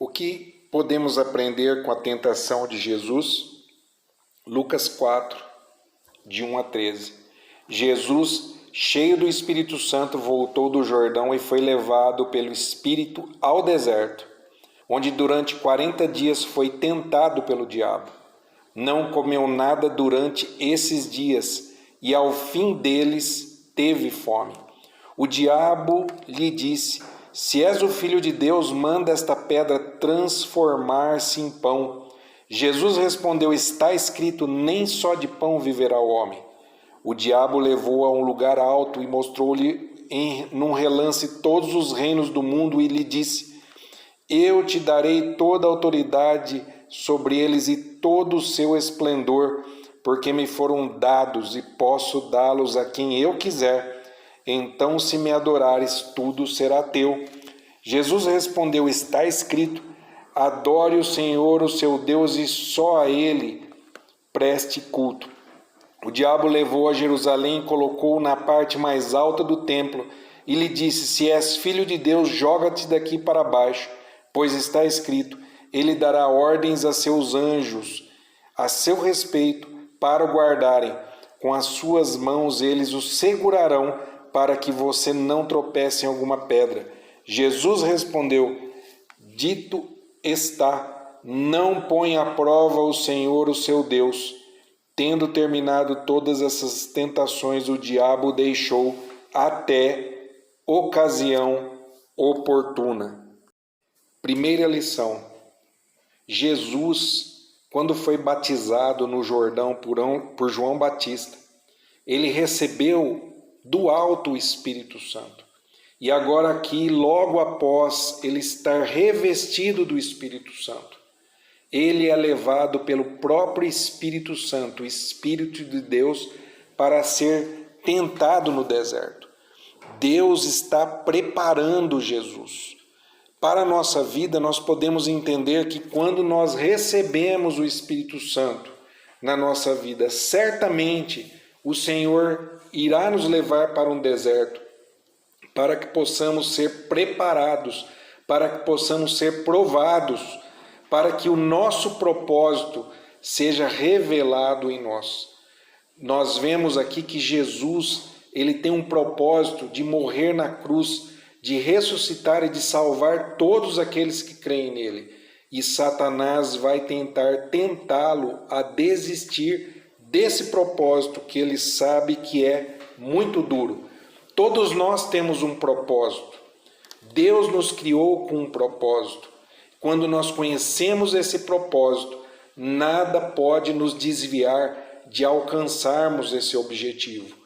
O que podemos aprender com a tentação de Jesus? Lucas 4, de 1 a 13. Jesus, cheio do Espírito Santo, voltou do Jordão e foi levado pelo Espírito ao deserto, onde durante 40 dias foi tentado pelo diabo. Não comeu nada durante esses dias e ao fim deles teve fome. O diabo lhe disse: se és o Filho de Deus, manda esta pedra transformar-se em pão. Jesus respondeu: está escrito, nem só de pão viverá o homem. O diabo levou-o a um lugar alto e mostrou-lhe num relance todos os reinos do mundo e lhe disse: eu te darei toda a autoridade sobre eles e todo o seu esplendor, porque me foram dados e posso dá-los a quem eu quiser. Então, se me adorares, tudo será teu. Jesus respondeu: está escrito, adore o Senhor, o seu Deus, e só a Ele preste culto. O diabo levou a Jerusalém e colocou-o na parte mais alta do templo e lhe disse: se és filho de Deus, joga-te daqui para baixo, pois está escrito, ele dará ordens a seus anjos a seu respeito para o guardarem. Com as suas mãos eles o segurarão para que você não tropece em alguma pedra. Jesus respondeu: dito está, não põe à prova o Senhor, o seu Deus. Tendo terminado todas essas tentações, o diabo o deixou até ocasião oportuna. Primeira lição: Jesus, quando foi batizado no Jordão por João Batista, ele recebeu do alto o Espírito Santo. E agora aqui, logo após ele estar revestido do Espírito Santo, ele é levado pelo próprio Espírito Santo, o Espírito de Deus, para ser tentado no deserto. Deus está preparando Jesus. Para a nossa vida, nós podemos entender que quando nós recebemos o Espírito Santo na nossa vida, certamente o Senhor irá nos levar para um deserto, para que possamos ser preparados, para que possamos ser provados, para que o nosso propósito seja revelado em nós. Nós vemos aqui que Jesus, ele tem um propósito de morrer na cruz, de ressuscitar e de salvar todos aqueles que creem nele. E Satanás vai tentar tentá-lo a desistir desse propósito que ele sabe que é muito duro. Todos nós temos um propósito. Deus nos criou com um propósito. Quando nós conhecemos esse propósito, nada pode nos desviar de alcançarmos esse objetivo.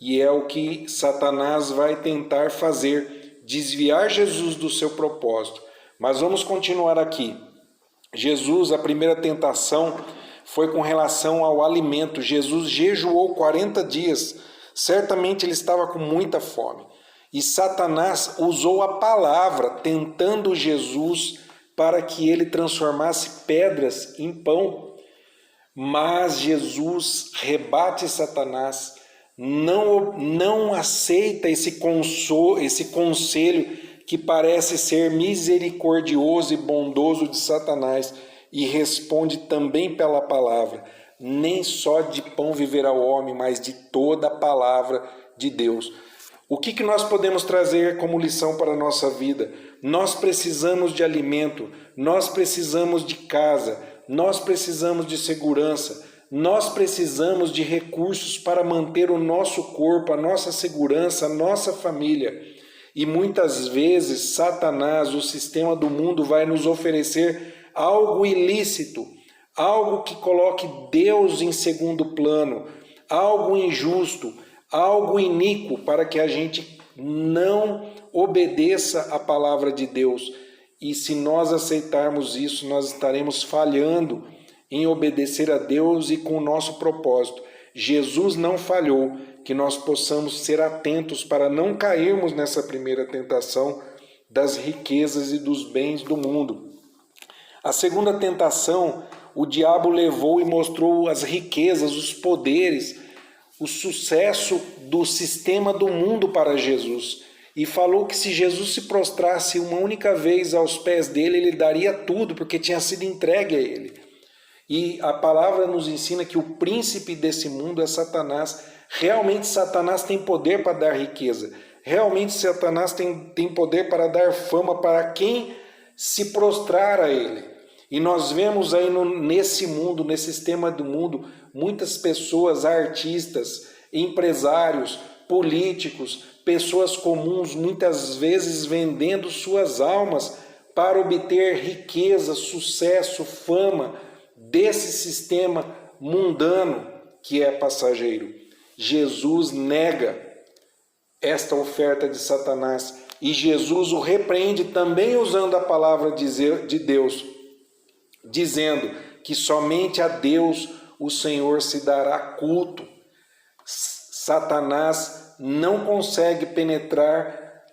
E é o que Satanás vai tentar fazer, desviar Jesus do seu propósito. Mas vamos continuar aqui. Jesus, a primeira tentação foi com relação ao alimento. Jesus jejuou 40 dias. Certamente ele estava com muita fome. E Satanás usou a palavra, tentando Jesus para que ele transformasse pedras em pão. Mas Jesus rebate Satanás, não aceita esse conselho que parece ser misericordioso e bondoso de Satanás e responde também pela palavra: nem só de pão viverá o homem, mas de toda a palavra de Deus. O que nós podemos trazer como lição para a nossa vida? Nós precisamos de alimento, nós precisamos de casa, nós precisamos de segurança, nós precisamos de recursos para manter o nosso corpo, a nossa segurança, a nossa família. E muitas vezes Satanás, o sistema do mundo, vai nos oferecer algo ilícito, algo que coloque Deus em segundo plano, algo injusto, algo iníquo, para que a gente não obedeça a palavra de Deus. E se nós aceitarmos isso, nós estaremos falhando em obedecer a Deus e com o nosso propósito. Jesus não falhou, que nós possamos ser atentos para não cairmos nessa primeira tentação das riquezas e dos bens do mundo. A segunda tentação, o diabo levou e mostrou as riquezas, os poderes, o sucesso do sistema do mundo para Jesus. e falou que se Jesus se prostrasse uma única vez aos pés dele, ele daria tudo, porque tinha sido entregue a ele. E a palavra nos ensina que o príncipe desse mundo é Satanás. Realmente Satanás tem poder para dar riqueza. Realmente Satanás tem poder para dar fama para quem se prostrar a ele. E nós vemos aí nesse mundo, nesse sistema do mundo, muitas pessoas, artistas, empresários, políticos, pessoas comuns, muitas vezes vendendo suas almas para obter riqueza, sucesso, fama desse sistema mundano que é passageiro. Jesus nega esta oferta de Satanás e Jesus o repreende também usando a palavra de Deus, dizendo que somente a Deus o Senhor se dará culto. Satanás não consegue penetrar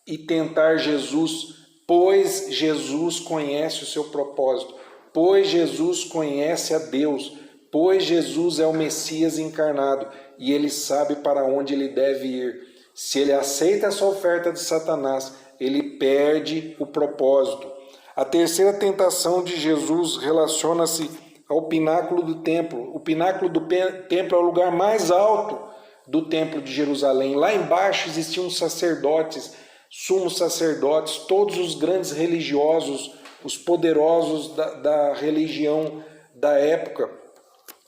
e tentar Jesus, pois Jesus conhece o seu propósito, pois Jesus conhece a Deus, pois Jesus é o Messias encarnado e ele sabe para onde ele deve ir. Se ele aceita essa oferta de Satanás, ele perde o propósito. A terceira tentação de Jesus relaciona-se ao pináculo do templo. O pináculo do templo é o lugar mais alto do templo de Jerusalém. Lá embaixo existiam sacerdotes, sumos sacerdotes, todos os grandes religiosos, os poderosos da religião da época.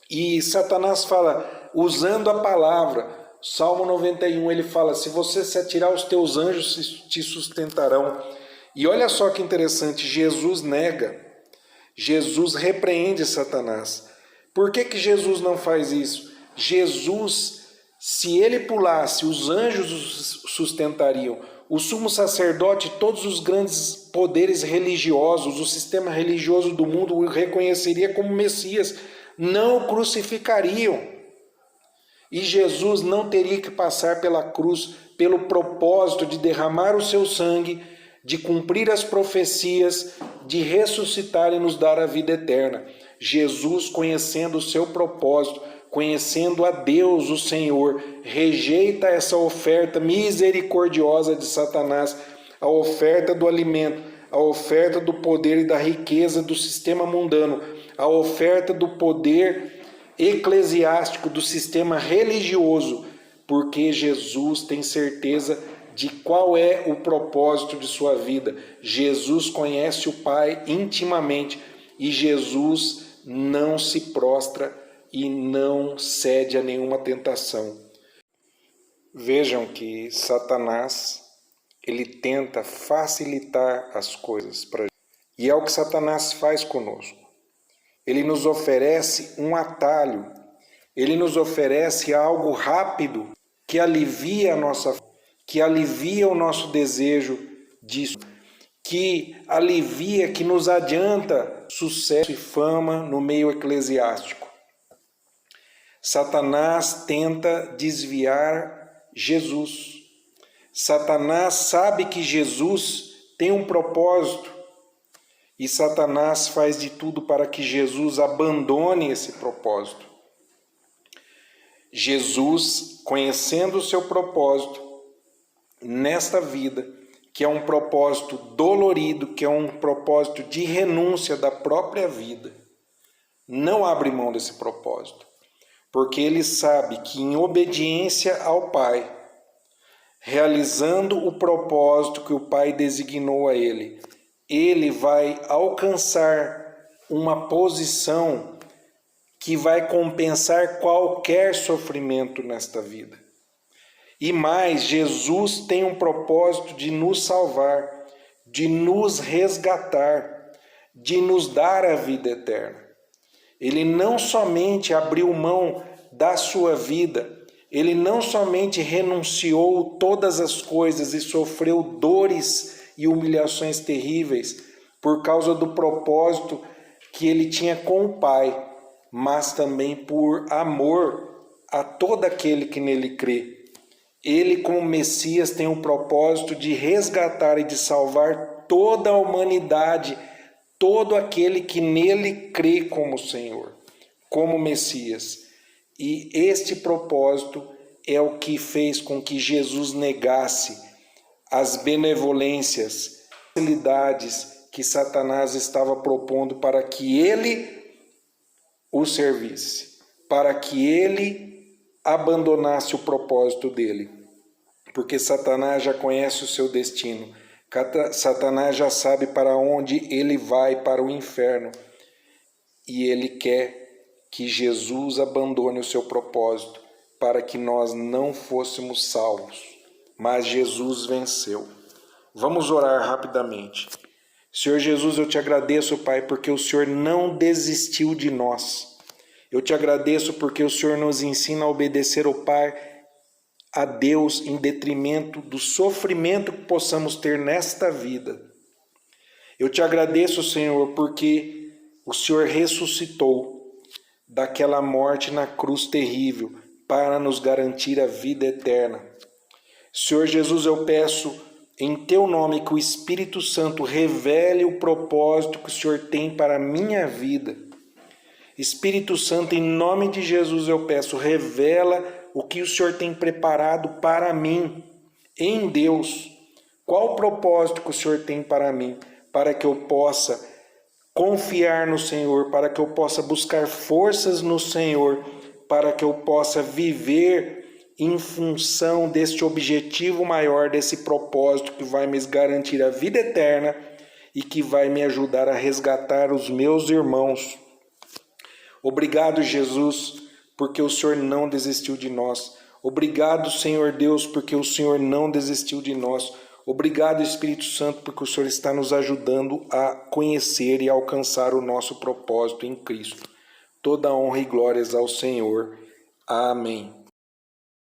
E Satanás fala, usando a palavra, Salmo 91, ele fala, se você se atirar, os teus anjos te sustentarão. E olha só que interessante, Jesus nega, Jesus repreende Satanás. Por que Jesus não faz isso? Jesus, se ele pulasse, os anjos o sustentariam. O sumo sacerdote, todos os grandes poderes religiosos, o sistema religioso do mundo o reconheceria como Messias, não o crucificariam. E Jesus não teria que passar pela cruz pelo propósito de derramar o seu sangue, de cumprir as profecias, de ressuscitar e nos dar a vida eterna. Jesus, conhecendo o seu propósito, conhecendo a Deus, o Senhor, rejeita essa oferta misericordiosa de Satanás, a oferta do alimento, a oferta do poder e da riqueza do sistema mundano, a oferta do poder eclesiástico, do sistema religioso, porque Jesus tem certeza de qual é o propósito de sua vida. Jesus conhece o Pai intimamente e Jesus não se prostra e não cede a nenhuma tentação. Vejam que Satanás, ele tenta facilitar as coisas para gente. E é o que Satanás faz conosco. Ele nos oferece um atalho, ele nos oferece algo rápido que alivia que alivia o nosso desejo disso, que alivia, que nos adianta sucesso e fama no meio eclesiástico. Satanás tenta desviar Jesus. Satanás sabe que Jesus tem um propósito e Satanás faz de tudo para que Jesus abandone esse propósito. Jesus, conhecendo o seu propósito nesta vida, que é um propósito dolorido, que é um propósito de renúncia da própria vida, não abre mão desse propósito, porque ele sabe que em obediência ao Pai, realizando o propósito que o Pai designou a ele, ele vai alcançar uma posição que vai compensar qualquer sofrimento nesta vida. E mais, Jesus tem um propósito de nos salvar, de nos resgatar, de nos dar a vida eterna. Ele não somente abriu mão da sua vida, ele não somente renunciou todas as coisas e sofreu dores e humilhações terríveis por causa do propósito que ele tinha com o Pai, mas também por amor a todo aquele que nele crê. Ele, como Messias, tem o propósito de resgatar e de salvar toda a humanidade, todo aquele que nele crê como Senhor, como Messias. E este propósito é o que fez com que Jesus negasse as benevolências, facilidades que Satanás estava propondo para que ele o servisse, para que ele abandonasse o propósito dele. Porque Satanás já conhece o seu destino. Satanás já sabe para onde ele vai, para o inferno. E ele quer que Jesus abandone o seu propósito para que nós não fôssemos salvos. Mas Jesus venceu. Vamos orar rapidamente. Senhor Jesus, eu te agradeço, Pai, porque o Senhor não desistiu de nós. Eu te agradeço porque o Senhor nos ensina a obedecer ao Pai, a Deus, em detrimento do sofrimento que possamos ter nesta vida. Eu te agradeço, Senhor, porque o Senhor ressuscitou daquela morte na cruz terrível para nos garantir a vida eterna. Senhor Jesus, eu peço em teu nome que o Espírito Santo revele o propósito que o Senhor tem para a minha vida. Espírito Santo, em nome de Jesus eu peço, revela o que o Senhor tem preparado para mim, em Deus. Qual o propósito que o Senhor tem para mim, para que eu possa confiar no Senhor, para que eu possa buscar forças no Senhor, para que eu possa viver em função deste objetivo maior, desse propósito que vai me garantir a vida eterna e que vai me ajudar a resgatar os meus irmãos. Obrigado, Jesus, porque o Senhor não desistiu de nós. Obrigado, Senhor Deus, porque o Senhor não desistiu de nós. Obrigado, Espírito Santo, porque o Senhor está nos ajudando a conhecer e alcançar o nosso propósito em Cristo. Toda honra e glórias ao Senhor. Amém.